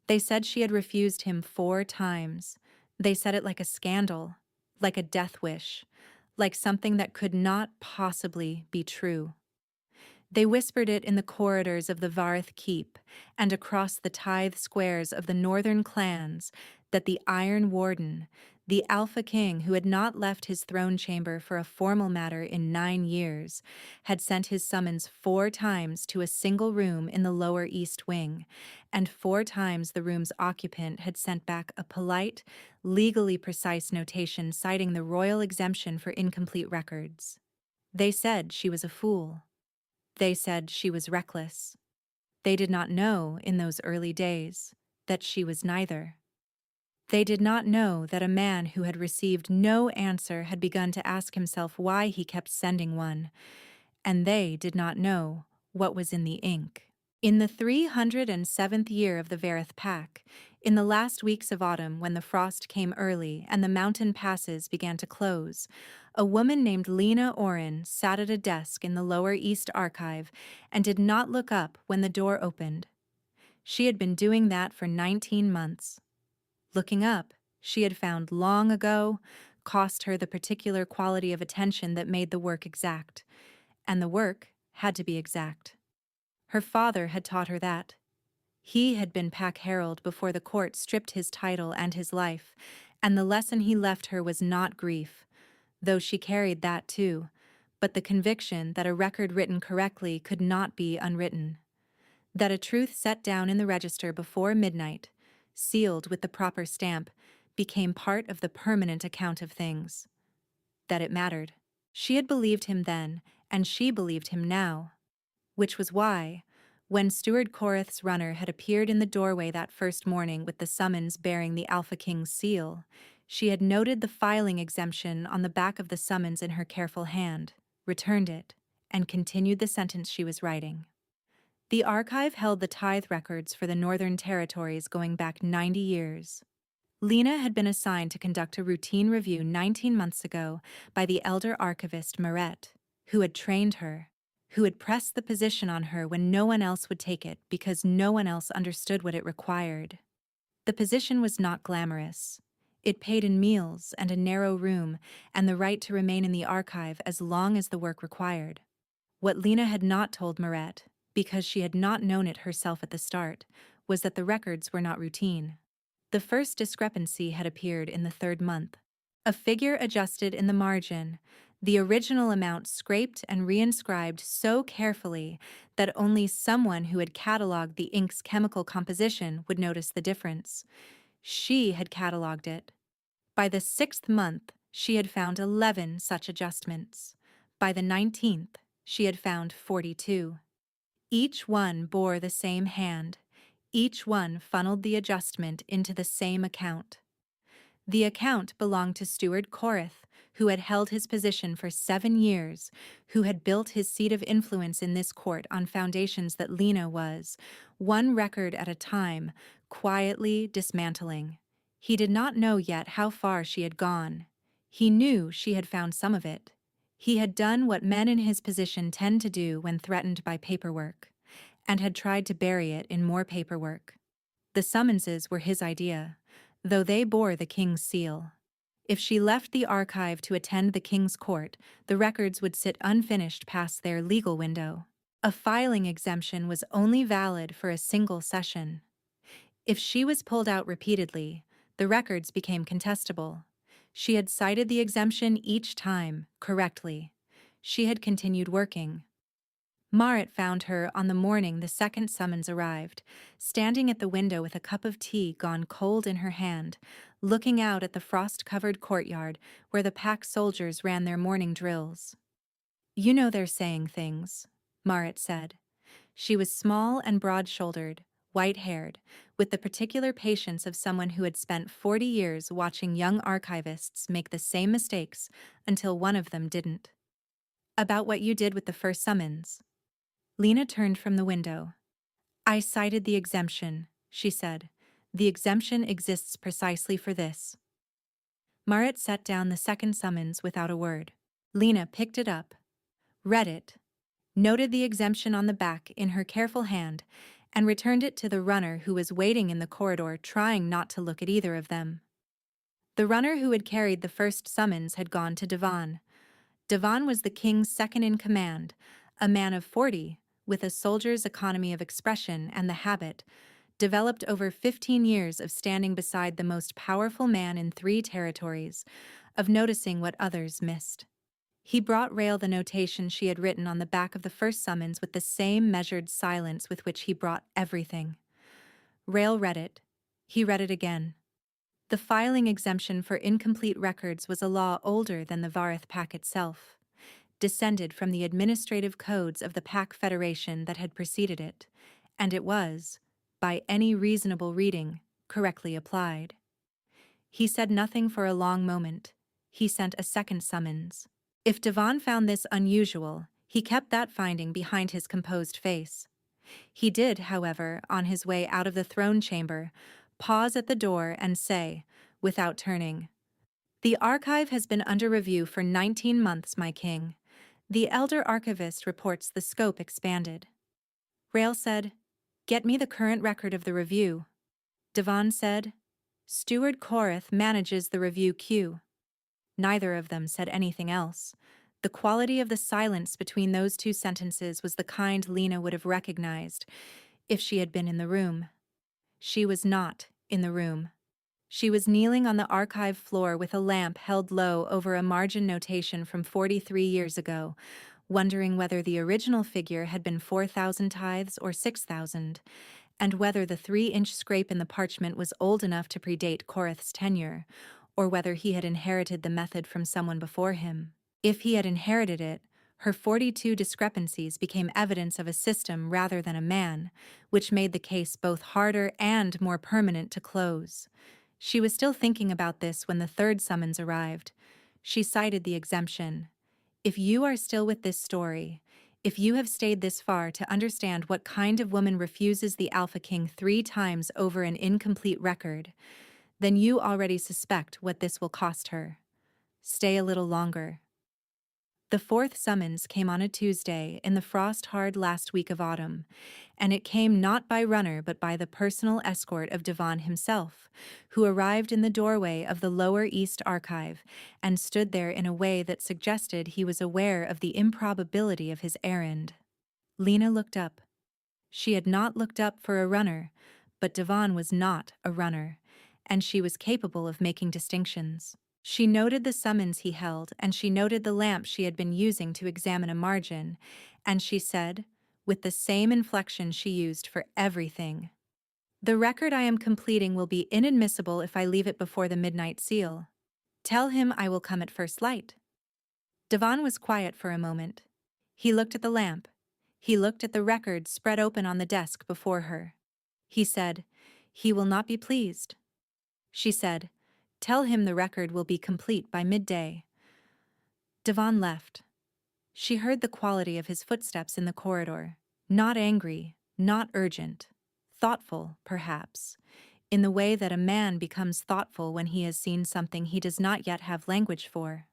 They said she had refused him 4 times. They said it like a scandal, like a death wish, like something that could not possibly be true. They whispered it in the corridors of the Varith Keep and across the tithe squares of the northern clans that the Iron Warden, the Alpha King who had not left his throne chamber for a formal matter in 9 years, had sent his summons 4 times to a single room in the lower east wing, and 4 times the room's occupant had sent back a polite, legally precise notation citing the royal exemption for incomplete records. They said she was a fool. They said she was reckless. They did not know, in those early days, that she was neither. They did not know that a man who had received no answer had begun to ask himself why he kept sending one, and they did not know what was in the ink. In the 307th year of the Varith Pack, in the last weeks of autumn when the frost came early and the mountain passes began to close, a woman named Lena Oren sat at a desk in the Lower East Archive and did not look up when the door opened. She had been doing that for 19 months. Looking up, she had found long ago, cost her the particular quality of attention that made the work exact, and the work had to be exact. Her father had taught her that. He had been Pack Herald before the court stripped his title and his life, and the lesson he left her was not grief, though she carried that too, but the conviction that a record written correctly could not be unwritten, that a truth set down in the register before midnight, sealed with the proper stamp, became part of the permanent account of things, that it mattered. She had believed him then, and she believed him now. Which was why, when Steward Korith's runner had appeared in the doorway that first morning with the summons bearing the Alpha King's seal, she had noted the filing exemption on the back of the summons in her careful hand, returned it, and continued the sentence she was writing. The archive held the tithe records for the Northern Territories going back 90 years. Lena had been assigned to conduct a routine review 19 months ago by the elder archivist Maret, who had trained her, who had pressed the position on her when no one else would take it because no one else understood what it required. The position was not glamorous. It paid in meals and a narrow room and the right to remain in the archive as long as the work required. What Lena had not told Maret, because she had not known it herself at the start, was that the records were not routine. The first discrepancy had appeared in the 3rd month. A figure adjusted in the margin, the original amount scraped and reinscribed so carefully that only someone who had catalogued the ink's chemical composition would notice the difference. She had catalogued it. By the 6th month, she had found 11 such adjustments. By the 19th, she had found 42. Each one bore the same hand. Each one funneled the adjustment into the same account. The account belonged to Steward Korith, who had held his position for 7 years, who had built his seat of influence in this court on foundations that Lena was, one record at a time, quietly dismantling. He did not know yet how far she had gone. He knew she had found some of it. He had done what men in his position tend to do when threatened by paperwork, and had tried to bury it in more paperwork. The summonses were his idea, though they bore the king's seal. If she left the archive to attend the king's court, the records would sit unfinished past their legal window. A filing exemption was only valid for a single session. If she was pulled out repeatedly, the records became contestable. She had cited the exemption each time, correctly. She had continued working. Marit found her on the morning the second summons arrived, standing at the window with a cup of tea gone cold in her hand, looking out at the frost-covered courtyard where the pack soldiers ran their morning drills. "You know they're saying things," Marit said. She was small and broad-shouldered, white-haired, with the particular patience of someone who had spent 40 years watching young archivists make the same mistakes until one of them didn't. "About what you did with the first summons." Lena turned from the window. "I cited the exemption," she said. "The exemption exists precisely for this." Marit set down the second summons without a word. Lena picked it up, read it, noted the exemption on the back in her careful hand, and returned it to the runner who was waiting in the corridor, trying not to look at either of them. The runner who had carried the first summons had gone to Devon. Devon was the king's second in command, a man of 40, with a soldier's economy of expression and the habit, developed over 15 years of standing beside the most powerful man in 3 territories, of noticing what others missed. He brought Rael the notation she had written on the back of the first summons with the same measured silence with which he brought everything. Rael read it. He read it again. The filing exemption for incomplete records was a law older than the Varith Pact itself, descended from the administrative codes of the Pact Federation that had preceded it, and it was, by any reasonable reading, correctly applied. He said nothing for a long moment. He sent a second summons. If Devon found this unusual, he kept that finding behind his composed face. He did, however, on his way out of the throne chamber, pause at the door and say, without turning, "The archive has been under review for 19 months, my king. The elder archivist reports the scope expanded." Rael said, "Get me the current record of the review." Devon said, "Steward Korath manages the review queue." Neither of them said anything else. The quality of the silence between those 2 sentences was the kind Lena would have recognized if she had been in the room. She was not in the room. She was kneeling on the archive floor with a lamp held low over a margin notation from 43 years ago, wondering whether the original figure had been 4,000 tithes or 6,000, and whether the 3-inch scrape in the parchment was old enough to predate Korath's tenure, or whether he had inherited the method from someone before him. If he had inherited it, her 42 discrepancies became evidence of a system rather than a man, which made the case both harder and more permanent to close. She was still thinking about this when the third summons arrived. She cited the exemption. If you are still with this story, if you have stayed this far to understand what kind of woman refuses the Alpha King 3 times over an incomplete record, then you already suspect what this will cost her. Stay a little longer. The fourth summons came on a Tuesday in the frost-hard last week of autumn, and it came not by runner but by the personal escort of Devon himself, who arrived in the doorway of the Lower East Archive and stood there in a way that suggested he was aware of the improbability of his errand. Lena looked up. She had not looked up for a runner, but Devon was not a runner, and she was capable of making distinctions. She noted the summons he held, and she noted the lamp she had been using to examine a margin, and she said, with the same inflection she used for everything, "The record I am completing will be inadmissible if I leave it before the midnight seal. Tell him I will come at first light." Devon was quiet for a moment. He looked at the lamp. He looked at the record spread open on the desk before her. He said, "He will not be pleased." She said, "Tell him the record will be complete by midday." Devon left. She heard the quality of his footsteps in the corridor. Not angry, not urgent. Thoughtful, perhaps, in the way that a man becomes thoughtful when he has seen something he does not yet have language for.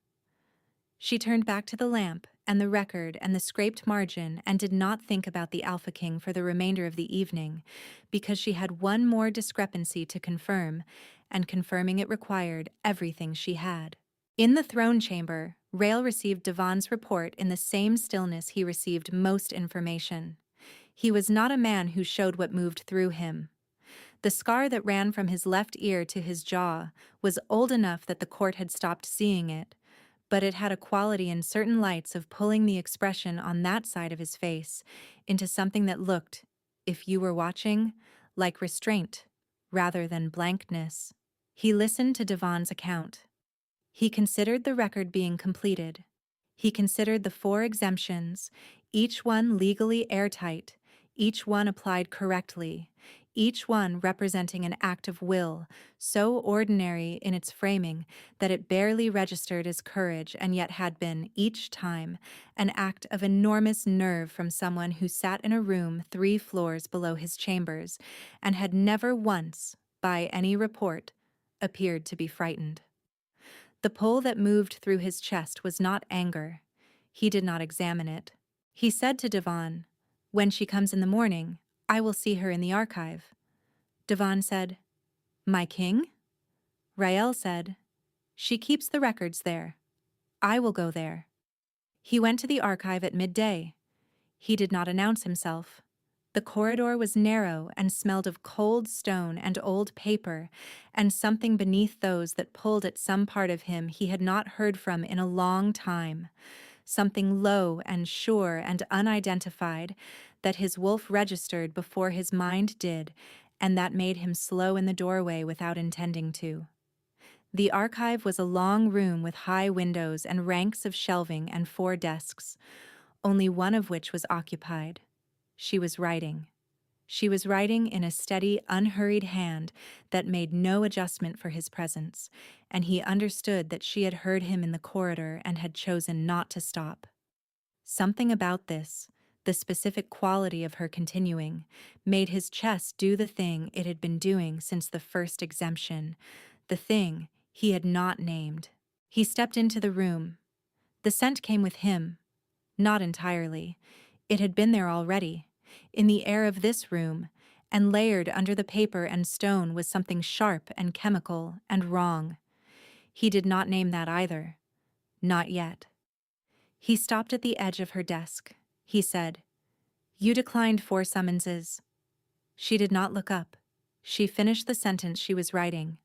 She turned back to the lamp and the record and the scraped margin and did not think about the Alpha King for the remainder of the evening, because she had one more discrepancy to confirm, and confirming it required everything she had. In the throne chamber, Rael received Devon's report in the same stillness he received most information. He was not a man who showed what moved through him. The scar that ran from his left ear to his jaw was old enough that the court had stopped seeing it, but it had a quality in certain lights of pulling the expression on that side of his face into something that looked, if you were watching, like restraint rather than blankness. He listened to Devon's account. He considered the record being completed. He considered the 4 exemptions, each one legally airtight, each one applied correctly, each one representing an act of will, so ordinary in its framing that it barely registered as courage and yet had been, each time, an act of enormous nerve from someone who sat in a room 3 floors below his chambers and had never once, by any report, appeared to be frightened. The pull that moved through his chest was not anger. He did not examine it. He said to Devon, "When she comes in the morning, I will see her in the archive. Devon said, My king? Rael said, She keeps the records there. I will go there. He went to the archive at midday. He did not announce himself. The corridor was narrow and smelled of cold stone and old paper, and something beneath those that pulled at some part of him he had not heard from in a long time, something low and sure and unidentified that his wolf registered before his mind did, and that made him slow in the doorway without intending to. The archive was a long room with high windows and ranks of shelving and 4 desks, only one of which was occupied. She was writing. She was writing in a steady, unhurried hand that made no adjustment for his presence, and he understood that she had heard him in the corridor and had chosen not to stop. Something about this, the specific quality of her continuing, made his chest do the thing it had been doing since the first exemption, the thing he had not named. He stepped into the room. The scent came with him. Not entirely. It had been there already, in the air of this room, and layered under the paper and stone was something sharp and chemical and wrong. He did not name that either. Not yet. He stopped at the edge of her desk. He said, You declined 4 summonses. She did not look up. She finished the sentence she was writing.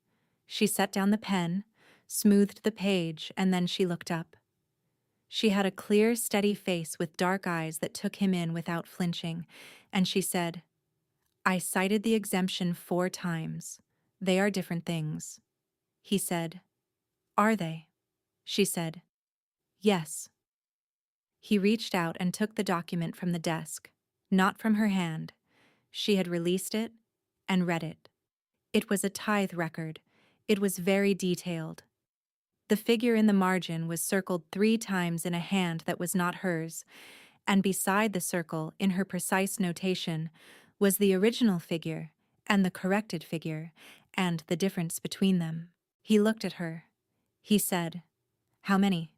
She set down the pen, smoothed the page, and then she looked up. She had a clear, steady face with dark eyes that took him in without flinching, and she said, I cited the exemption 4 times. They are different things. He said, Are they? She said, Yes. He reached out and took the document from the desk, not from her hand. She had released it and read it. It was a tithe record. It was very detailed. The figure in the margin was circled 3 times in a hand that was not hers, and beside the circle, in her precise notation, was the original figure and the corrected figure, and the difference between them. He looked at her. He said, How many?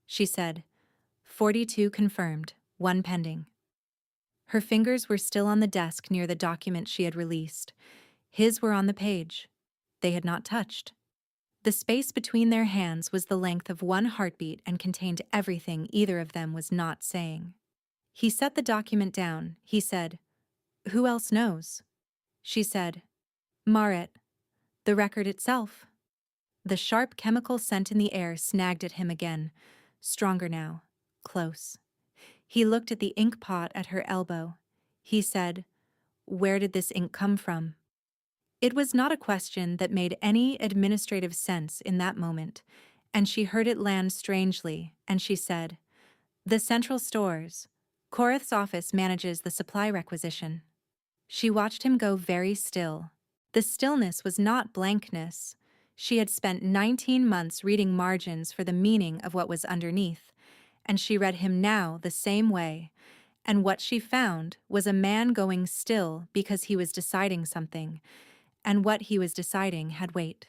She said, 42 confirmed, 1 pending. Her fingers were still on the desk near the document she had released. His were on the page. They had not touched. The space between their hands was the length of 1 heartbeat and contained everything either of them was not saying. He set the document down. He said, Who else knows? She said, Marit, the record itself. The sharp chemical scent in the air snagged at him again, stronger now, close. He looked at the ink pot at her elbow. He said, Where did this ink come from? It was not a question that made any administrative sense in that moment, and she heard it land strangely, and she said, The central stores. Korith's office manages the supply requisition. She watched him go very still. The stillness was not blankness. She had spent 19 months reading margins for the meaning of what was underneath, and she read him now the same way, and what she found was a man going still because he was deciding something, and what he was deciding had weight.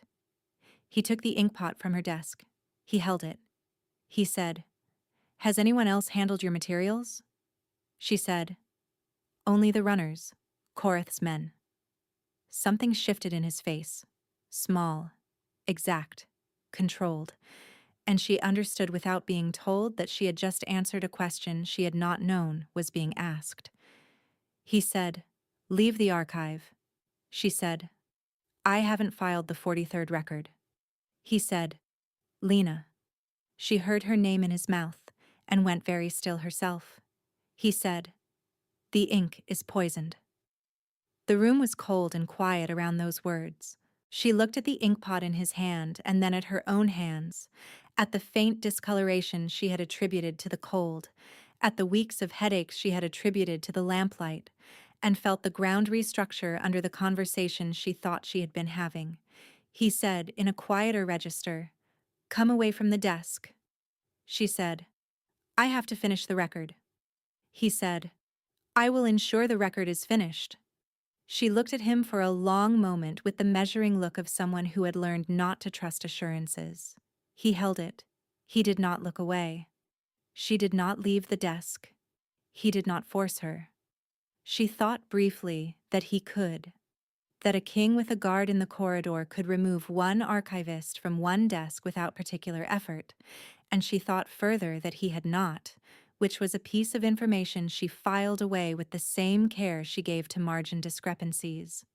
He took the inkpot from her desk. He held it. He said, Has anyone else handled your materials? She said, Only the runners, Korith's men. Something shifted in his face. Small, exact, controlled, and she understood without being told that she had just answered a question she had not known was being asked. He said, Leave the archive. She said, I haven't filed the 43rd record. He said, Lena. She heard her name in his mouth and went very still herself. He said, The ink is poisoned. The room was cold and quiet around those words. She looked at the inkpot in his hand and then at her own hands, at the faint discoloration she had attributed to the cold, at the weeks of headaches she had attributed to the lamplight, and felt the ground restructure under the conversation she thought she had been having. He said, in a quieter register, Come away from the desk. She said, I have to finish the record. He said, I will ensure the record is finished. She looked at him for a long moment with the measuring look of someone who had learned not to trust assurances. He held it. He did not look away. She did not leave the desk. He did not force her. She thought briefly that he could, that a king with a guard in the corridor could remove one archivist from one desk without particular effort, and she thought further that he had not, which was a piece of information she filed away with the same care she gave to margin discrepancies.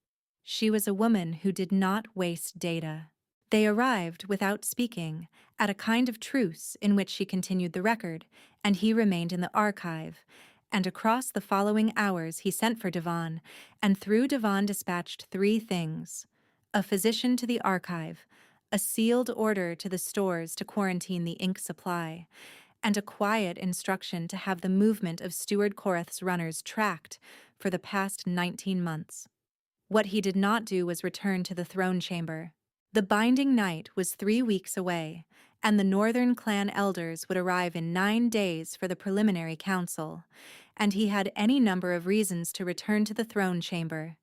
She was a woman who did not waste data. They arrived, without speaking, at a kind of truce in which she continued the record, and he remained in the archive, and across the following hours he sent for Devon, and through Devon dispatched three things: a physician to the archive, a sealed order to the stores to quarantine the ink supply, and a quiet instruction to have the movement of Steward Korath's runners tracked for the past 19 months. What he did not do was return to the throne chamber. The binding night was 3 weeks away, and the Northern clan elders would arrive in 9 days for the preliminary council, and he had any number of reasons to return to the throne chamber,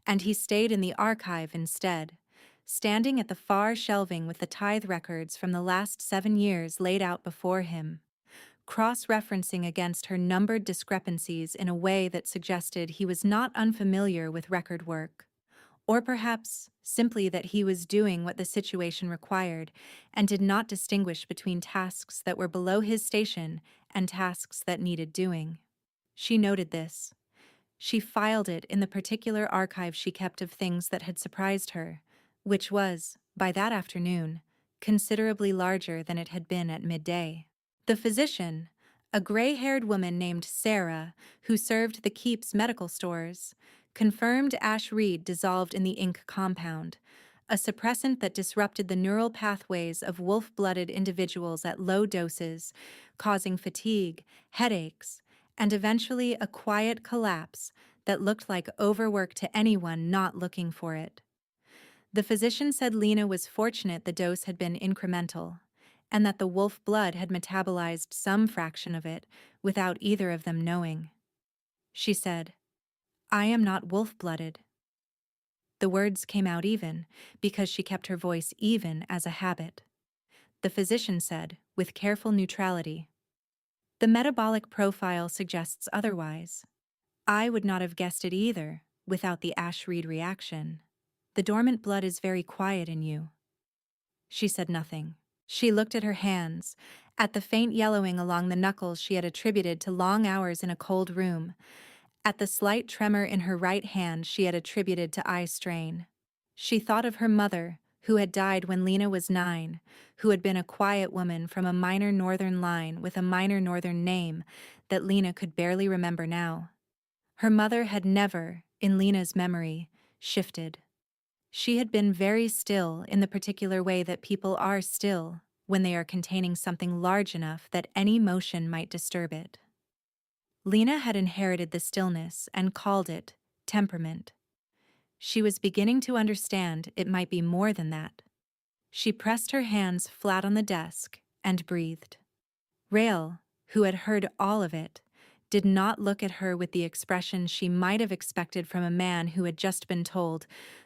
and he stayed in the archive instead, standing at the far shelving with the tithe records from the last 7 years laid out before him, cross-referencing against her numbered discrepancies in a way that suggested he was not unfamiliar with record work. Or perhaps simply that he was doing what the situation required and did not distinguish between tasks that were below his station and tasks that needed doing. She noted this. She filed it in the particular archive she kept of things that had surprised her, which was, by that afternoon, considerably larger than it had been at midday. The physician, a gray-haired woman named Sarah, who served the Keep's medical stores, confirmed ash reed dissolved in the ink compound, a suppressant that disrupted the neural pathways of wolf-blooded individuals at low doses, causing fatigue, headaches, and eventually a quiet collapse that looked like overwork to anyone not looking for it. The physician said Lena was fortunate the dose had been incremental, and that the wolf blood had metabolized some fraction of it without either of them knowing. She said, "I am not wolf-blooded." The words came out even, because she kept her voice even as a habit. The physician said, with careful neutrality, "The metabolic profile suggests otherwise. I would not have guessed it either, without the ash reed reaction. The dormant blood is very quiet in you." She said nothing. She looked at her hands, at the faint yellowing along the knuckles she had attributed to long hours in a cold room, at the slight tremor in her right hand she had attributed to eye strain. She thought of her mother, who had died when Lena was 9, who had been a quiet woman from a minor northern line with a minor northern name that Lena could barely remember now. Her mother had never, in Lena's memory, shifted. She had been very still in the particular way that people are still when they are containing something large enough that any motion might disturb it. Lena had inherited the stillness and called it temperament. She was beginning to understand it might be more than that. She pressed her hands flat on the desk and breathed. Rael, who had heard all of it, did not look at her with the expression she might have expected from a man who had just been told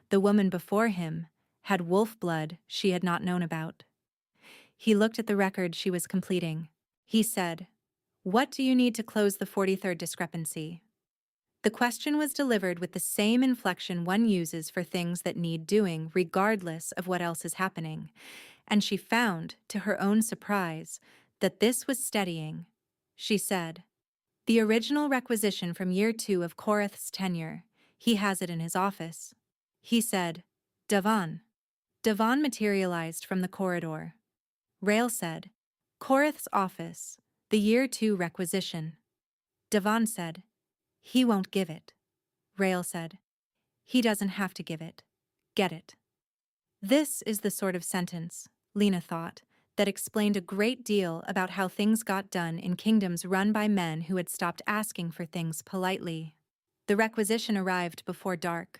the woman before him had wolf blood she had not known about. He looked at the record she was completing. He said, "What do you need to close the 43rd discrepancy?" The question was delivered with the same inflection one uses for things that need doing regardless of what else is happening, and she found, to her own surprise, that this was steadying. She said, "The original requisition from year 2 of Korath's tenure. He has it in his office." He said, "Devon." Devon materialized from the corridor. Rael said, "Korath's office, the year 2 requisition." Devon said, "He won't give it." Rael said, "He doesn't have to give it. Get it." This is the sort of sentence, Lena thought, that explained a great deal about how things got done in kingdoms run by men who had stopped asking for things politely. The requisition arrived before dark.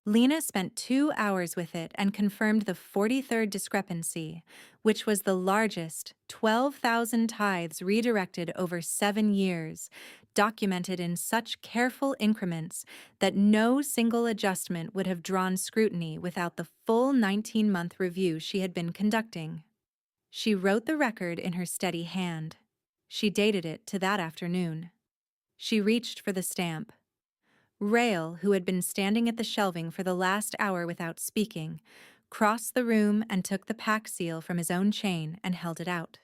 Lena spent 2 hours with it and confirmed the 43rd discrepancy, which was the largest 12,000 tithes redirected over 7 years, documented in such careful increments that no single adjustment would have drawn scrutiny without the full 19-month review she had been conducting. She wrote the record in her steady hand. She dated it to that afternoon. She reached for the stamp. Rail, who had been standing at the shelving for the last hour without speaking, crossed the room and took the pack seal from his own chain and held it out.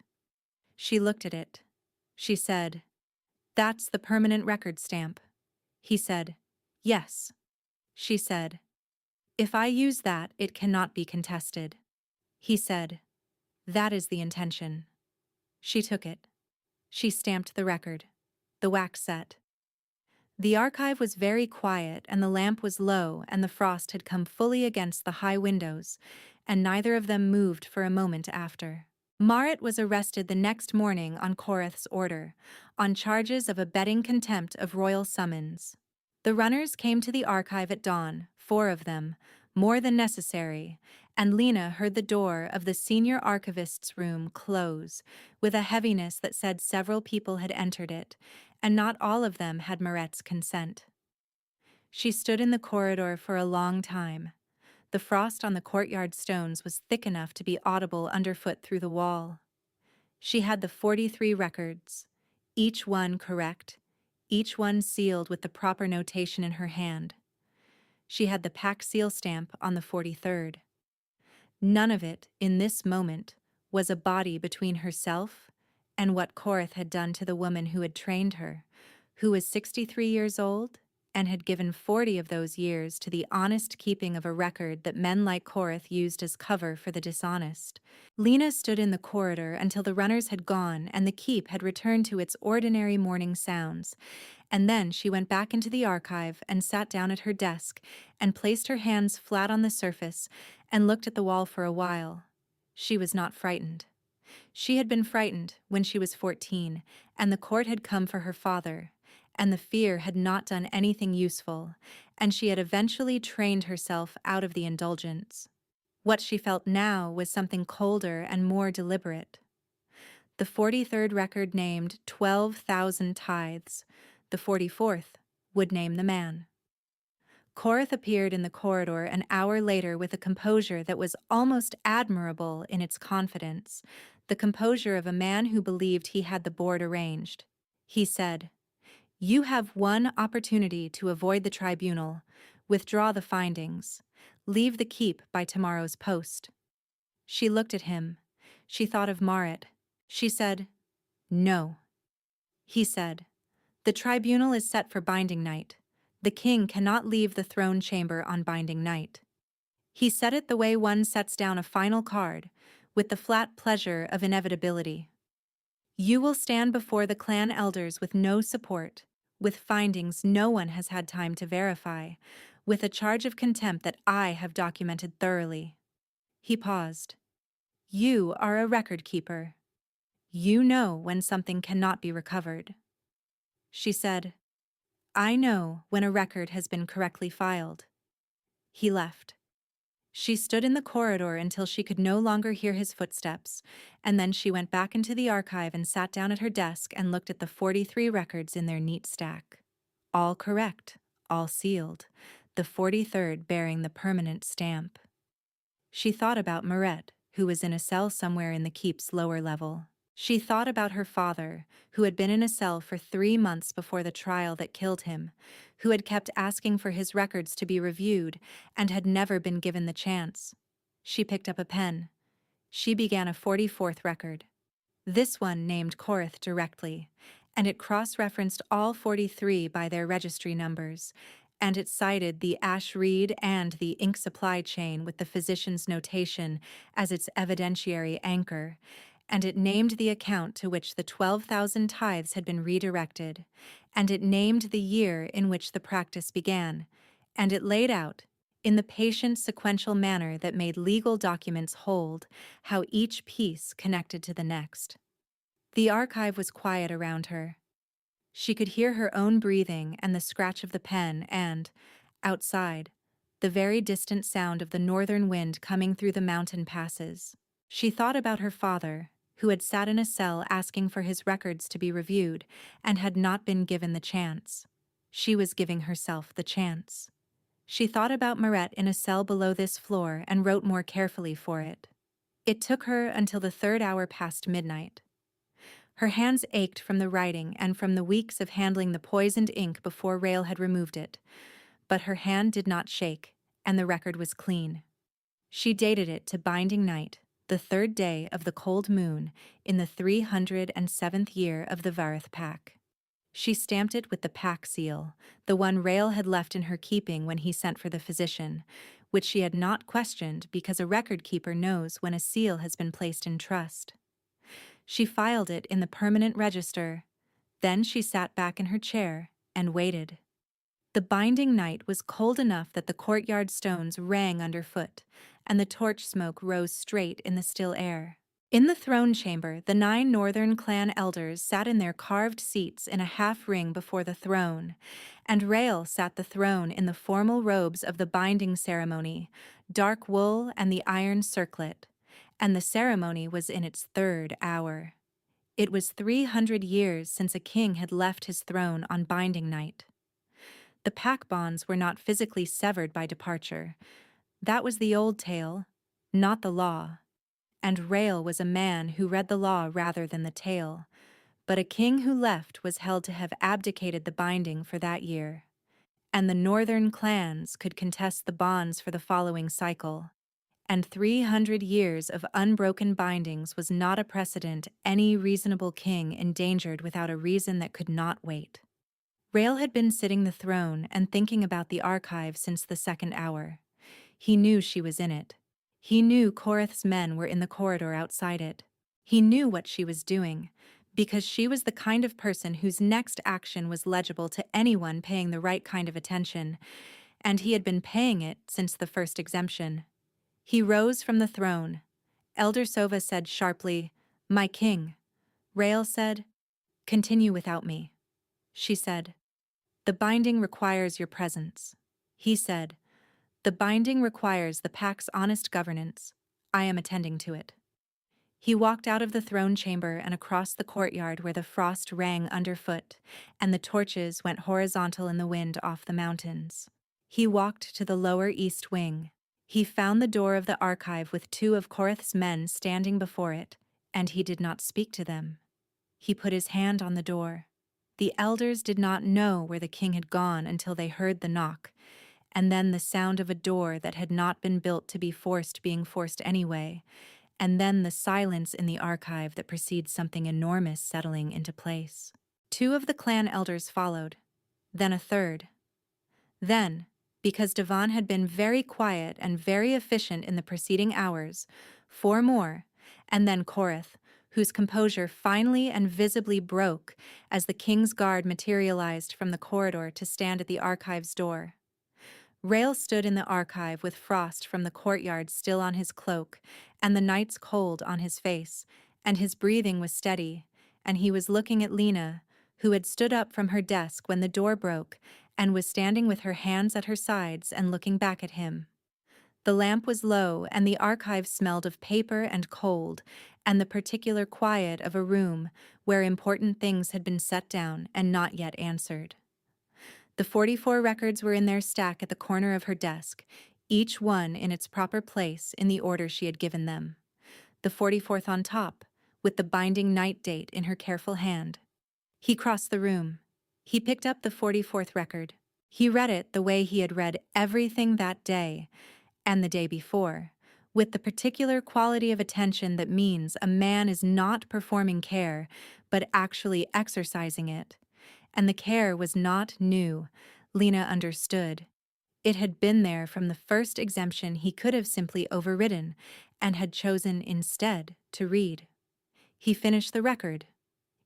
She looked at it. She said, "That's the permanent record stamp." He said, "Yes." She said, "If I use that, it cannot be contested." He said, "That is the intention." She took it. She stamped the record. The wax set. The archive was very quiet, and the lamp was low, and the frost had come fully against the high windows, and neither of them moved for a moment after. Marit was arrested the next morning on Koreth's order, on charges of abetting contempt of royal summons. The runners came to the archive at dawn, 4 of them, more than necessary, and Lena heard the door of the senior archivist's room close, with a heaviness that said several people had entered it, and not all of them had Maret's consent. She stood in the corridor for a long time. The frost on the courtyard stones was thick enough to be audible underfoot through the wall. She had the 43 records, each one correct, each one sealed with the proper notation in her hand. She had the pack seal stamp on the 43rd. None of it, in this moment, was a body between herself and what Koreth had done to the woman who had trained her, who was 63 years old and had given 40 of those years to the honest keeping of a record that men like Koreth used as cover for the dishonest. Lena stood in the corridor until the runners had gone and the keep had returned to its ordinary morning sounds, and then she went back into the archive and sat down at her desk and placed her hands flat on the surface and looked at the wall for a while. She was not frightened. She had been frightened when she was 14, and the court had come for her father, and the fear had not done anything useful, and she had eventually trained herself out of the indulgence. What she felt now was something colder and more deliberate. The 43rd record named 12,000 tithes. The 44th would name the man. Koreth appeared in the corridor an hour later with a composure that was almost admirable in its confidence, the composure of a man who believed he had the board arranged. He said, "You have one opportunity to avoid the tribunal. Withdraw the findings. Leave the keep by tomorrow's post." She looked at him. She thought of Marit. She said, "No." He said, "The tribunal is set for binding night. The king cannot leave the throne chamber on binding night." He said it the way one sets down a final card, with the flat pleasure of inevitability. "You will stand before the clan elders with no support, with findings no one has had time to verify, with a charge of contempt that I have documented thoroughly." He paused. "You are a record keeper. You know when something cannot be recovered." She said, "I know when a record has been correctly filed." He left. She stood in the corridor until she could no longer hear his footsteps, and then she went back into the archive and sat down at her desk and looked at the 43 records in their neat stack. All correct, all sealed, the 43rd bearing the permanent stamp. She thought about Maret, who was in a cell somewhere in the keep's lower level. She thought about her father, who had been in a cell for 3 months before the trial that killed him, who had kept asking for his records to be reviewed and had never been given the chance. She picked up a pen. She began a 44th record. This one named Koreth directly, and it cross-referenced all 43 by their registry numbers, and it cited the Ash Reed and the ink supply chain with the physician's notation as its evidentiary anchor, and it named the account to which the 12,000 tithes had been redirected, and it named the year in which the practice began, and it laid out, in the patient sequential manner that made legal documents hold, how each piece connected to the next. The archive was quiet around her. She could hear her own breathing and the scratch of the pen and, outside, the very distant sound of the northern wind coming through the mountain passes. She thought about her father, who had sat in a cell asking for his records to be reviewed and had not been given the chance. She was giving herself the chance. She thought about Maret in a cell below this floor and wrote more carefully for it. It took her until the 3rd hour past midnight. Her hands ached from the writing and from the weeks of handling the poisoned ink before Rael had removed it. But her hand did not shake, and the record was clean. She dated it to binding night, the third day of the cold moon, in the 307th year of the Varith Pack. She stamped it with the pack seal, the one Rael had left in her keeping when he sent for the physician, which she had not questioned because a record keeper knows when a seal has been placed in trust. She filed it in the permanent register. Then she sat back in her chair and waited. The binding night was cold enough that the courtyard stones rang underfoot, and the torch smoke rose straight in the still air. In the throne chamber, the 9 northern clan elders sat in their carved seats in a half-ring before the throne, and Rael sat the throne in the formal robes of the binding ceremony, dark wool and the iron circlet, and the ceremony was in its 3rd hour. It was 300 years since a king had left his throne on binding night. The pack bonds were not physically severed by departure. That was the old tale, not the law. And Rael was a man who read the law rather than the tale. But a king who left was held to have abdicated the binding for that year. And the northern clans could contest the bonds for the following cycle. And 300 years of unbroken bindings was not a precedent any reasonable king endangered without a reason that could not wait. Rael had been sitting the throne and thinking about the archive since the 2nd hour. He knew she was in it. He knew Korith's men were in the corridor outside it. He knew what she was doing, because she was the kind of person whose next action was legible to anyone paying the right kind of attention, and he had been paying it since the first exemption. He rose from the throne. Elder Sova said sharply, "My king." Rael said, "Continue without me." She said, "The binding requires your presence." He said, "The binding requires the pack's honest governance. I am attending to it." He walked out of the throne chamber and across the courtyard where the frost rang underfoot, and the torches went horizontal in the wind off the mountains. He walked to the lower east wing. He found the door of the archive with 2 of Korith's men standing before it, and he did not speak to them. He put his hand on the door. The elders did not know where the king had gone until they heard the knock, and then the sound of a door that had not been built to be forced being forced anyway, and then the silence in the archive that precedes something enormous settling into place. 2 of the clan elders followed, then a third. Then, because Devon had been very quiet and very efficient in the preceding hours, 4 more, and then Korith, whose composure finally and visibly broke as the king's guard materialized from the corridor to stand at the archive's door. Rael stood in the archive with frost from the courtyard still on his cloak, and the night's cold on his face, and his breathing was steady, and he was looking at Lena, who had stood up from her desk when the door broke, and was standing with her hands at her sides and looking back at him. The lamp was low, and the archive smelled of paper and cold, and the particular quiet of a room where important things had been set down and not yet answered. The 44 records were in their stack at the corner of her desk, each one in its proper place in the order she had given them. The 44th on top, with the binding night date in her careful hand. He crossed the room. He picked up the 44th record. He read it the way he had read everything that day, and the day before, with the particular quality of attention that means a man is not performing care, but actually exercising it. And the care was not new, Lena understood. It had been there from the first exemption he could have simply overridden, and had chosen instead to read. He finished the record.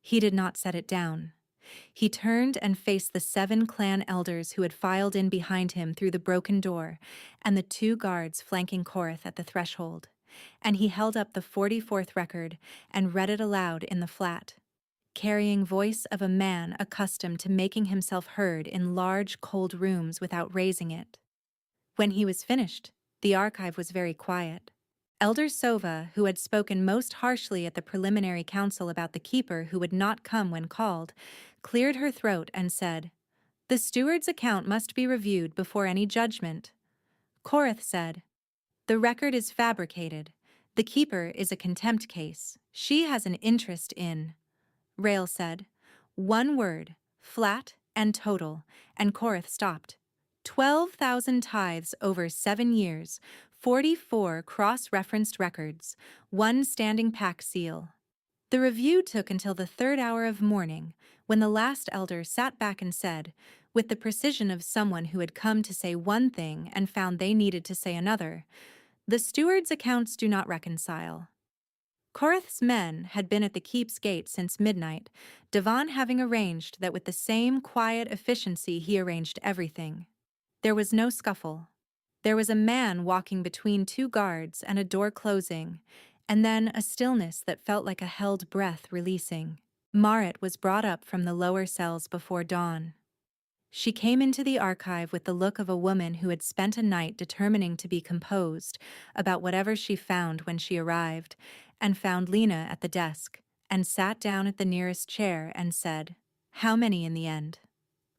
He did not set it down. He turned and faced the 7 clan elders who had filed in behind him through the broken door, and the 2 guards flanking Korith at the threshold. And he held up the 44th record and read it aloud in the flat, carrying voice of a man accustomed to making himself heard in large, cold rooms without raising it. When he was finished, the archive was very quiet. Elder Sova, who had spoken most harshly at the preliminary council about the keeper who would not come when called, cleared her throat and said, "The steward's account must be reviewed before any judgment." Korith said, "The record is fabricated. The keeper is a contempt case. She has an interest in..." Rael said. One word, flat and total, and Korath stopped. 12,000 tithes over 7 years, 44 cross-referenced records, one standing pack seal. The review took until the 3rd hour of morning, when the last elder sat back and said, with the precision of someone who had come to say one thing and found they needed to say another, "The steward's accounts do not reconcile." Korath's men had been at the keep's gate since midnight, Devon having arranged that with the same quiet efficiency he arranged everything. There was no scuffle. There was a man walking between 2 guards and a door closing, and then a stillness that felt like a held breath releasing. Marit was brought up from the lower cells before dawn. She came into the archive with the look of a woman who had spent a night determining to be composed about whatever she found when she arrived, and found Lena at the desk, and sat down at the nearest chair and said, "How many in the end?"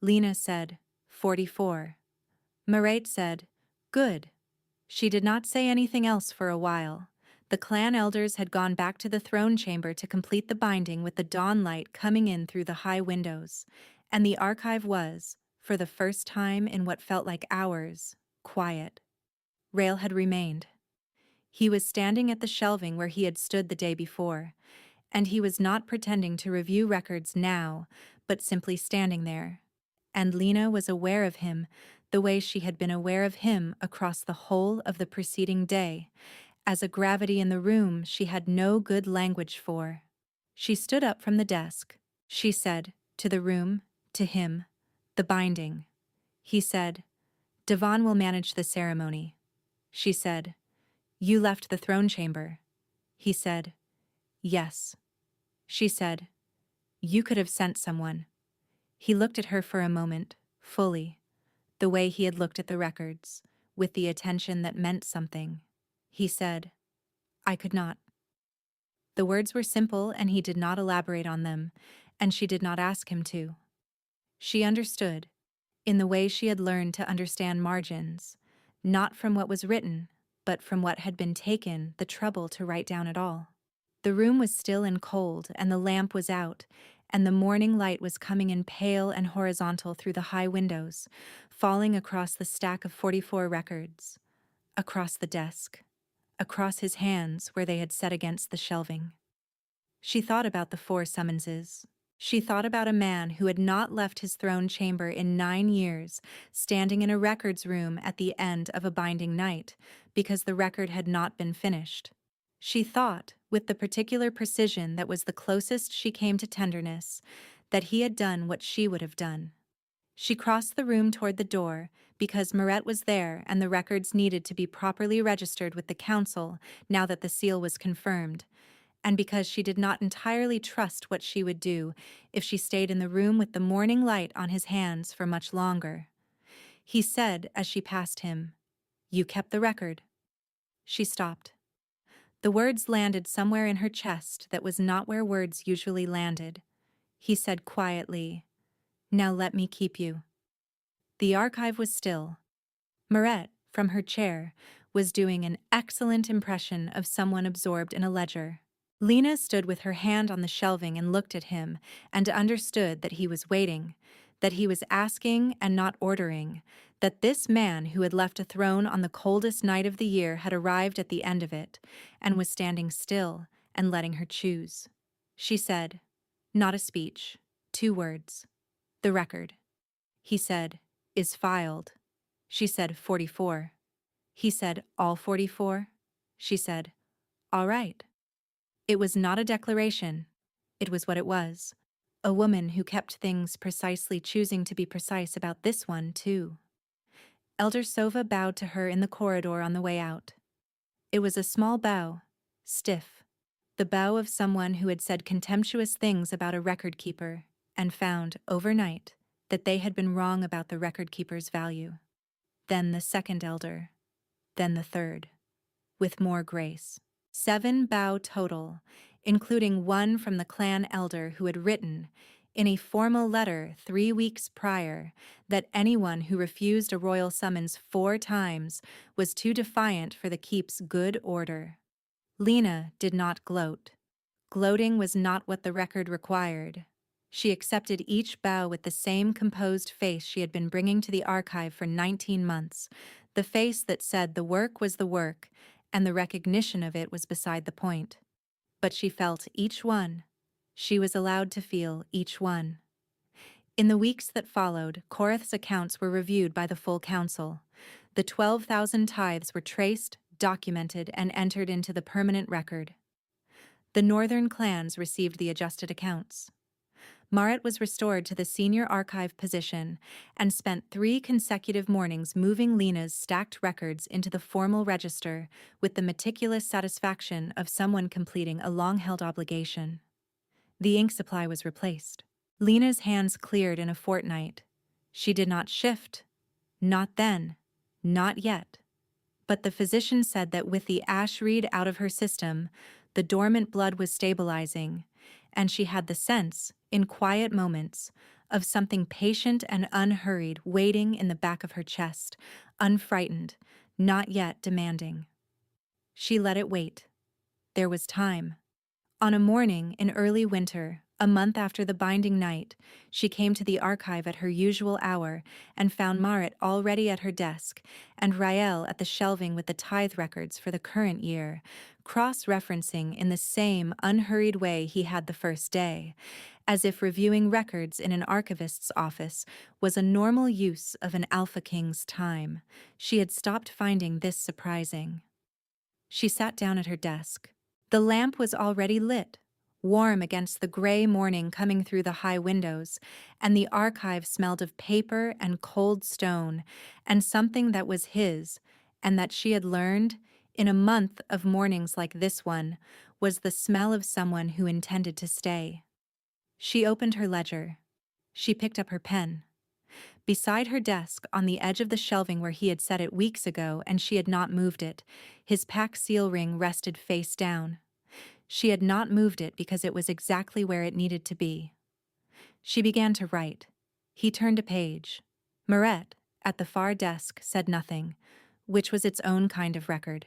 Lena said, 44. Marit said, "Good." She did not say anything else for a while. The clan elders had gone back to the throne chamber to complete the binding with the dawn light coming in through the high windows, and the archive was, for the first time in what felt like hours, quiet. Rael had remained. He was standing at the shelving where he had stood the day before, and he was not pretending to review records now, but simply standing there. And Lena was aware of him the way she had been aware of him across the whole of the preceding day, as a gravity in the room she had no good language for. She stood up from the desk. She said, to the room, to him, "The binding." He said, "Devon will manage the ceremony." She said, "You left the throne chamber." He said, "Yes." She said, "You could have sent someone." He looked at her for a moment, fully, the way he had looked at the records, with the attention that meant something. He said, "I could not." The words were simple and he did not elaborate on them, and she did not ask him to. She understood, in the way she had learned to understand margins, not from what was written, but from what had been taken the trouble to write down at all. The room was still and cold, and the lamp was out, and the morning light was coming in pale and horizontal through the high windows, falling across the stack of 44 records, across the desk, across his hands where they had set against the shelving. She thought about the 4 summonses. She thought about a man who had not left his throne chamber in 9 years, standing in a records room at the end of a binding night, because the record had not been finished. She thought, with the particular precision that was the closest she came to tenderness, that he had done what she would have done. She crossed the room toward the door, because Maret was there and the records needed to be properly registered with the council now that the seal was confirmed, and because she did not entirely trust what she would do if she stayed in the room with the morning light on his hands for much longer. He said as she passed him, "You kept the record." She stopped. The words landed somewhere in her chest that was not where words usually landed. He said quietly, "Now let me keep you." The archive was still. Maret, from her chair, was doing an excellent impression of someone absorbed in a ledger. Lena stood with her hand on the shelving and looked at him and understood that he was waiting, that he was asking and not ordering, that this man who had left a throne on the coldest night of the year had arrived at the end of it and was standing still and letting her choose. She said, "Not a speech, 2 words. The record." He said, "Is filed." She said, 44. He said, "All 44?" She said, "All right." It was not a declaration. It was what it was. A woman who kept things precisely choosing to be precise about this one, too. Elder Sova bowed to her in the corridor on the way out. It was a small bow, stiff, the bow of someone who had said contemptuous things about a record keeper and found, overnight, that they had been wrong about the record keeper's value. Then the second elder, then the third, with more grace. 7 bow total, including one from the clan elder who had written, in a formal letter 3 weeks prior, that anyone who refused a royal summons 4 times was too defiant for the keep's good order. Lena did not gloat. Gloating was not what the record required. She accepted each bow with the same composed face she had been bringing to the archive for 19 months, the face that said the work was the work, and the recognition of it was beside the point. But she felt each one. She was allowed to feel each one. In the weeks that followed, Korath's accounts were reviewed by the full council. The 12,000 tithes were traced, documented, and entered into the permanent record. The northern clans received the adjusted accounts. Marit was restored to the senior archive position and spent 3 consecutive mornings moving Lena's stacked records into the formal register with the meticulous satisfaction of someone completing a long-held obligation. The ink supply was replaced. Lena's hands cleared in a fortnight. She did not shift. Not then. Not yet. But the physician said that with the ash reed out of her system, the dormant blood was stabilizing, and she had the sense, in quiet moments, of something patient and unhurried waiting in the back of her chest, unfrightened, not yet demanding. She let it wait. There was time. On a morning in early winter, a month after the binding night, she came to the archive at her usual hour and found Marit already at her desk and Rael at the shelving with the tithe records for the current year, cross-referencing in the same unhurried way he had the first day, as if reviewing records in an archivist's office was a normal use of an Alpha King's time. She had stopped finding this surprising. She sat down at her desk. The lamp was already lit, warm against the gray morning coming through the high windows, and the archive smelled of paper and cold stone, and something that was his, and that she had learned, in a month of mornings like this one, was the smell of someone who intended to stay. She opened her ledger. She picked up her pen. Beside her desk, on the edge of the shelving where he had set it weeks ago and she had not moved it, his pack seal ring rested face down. She had not moved it because it was exactly where it needed to be. She began to write. He turned a page. Maret, at the far desk, said nothing, which was its own kind of record.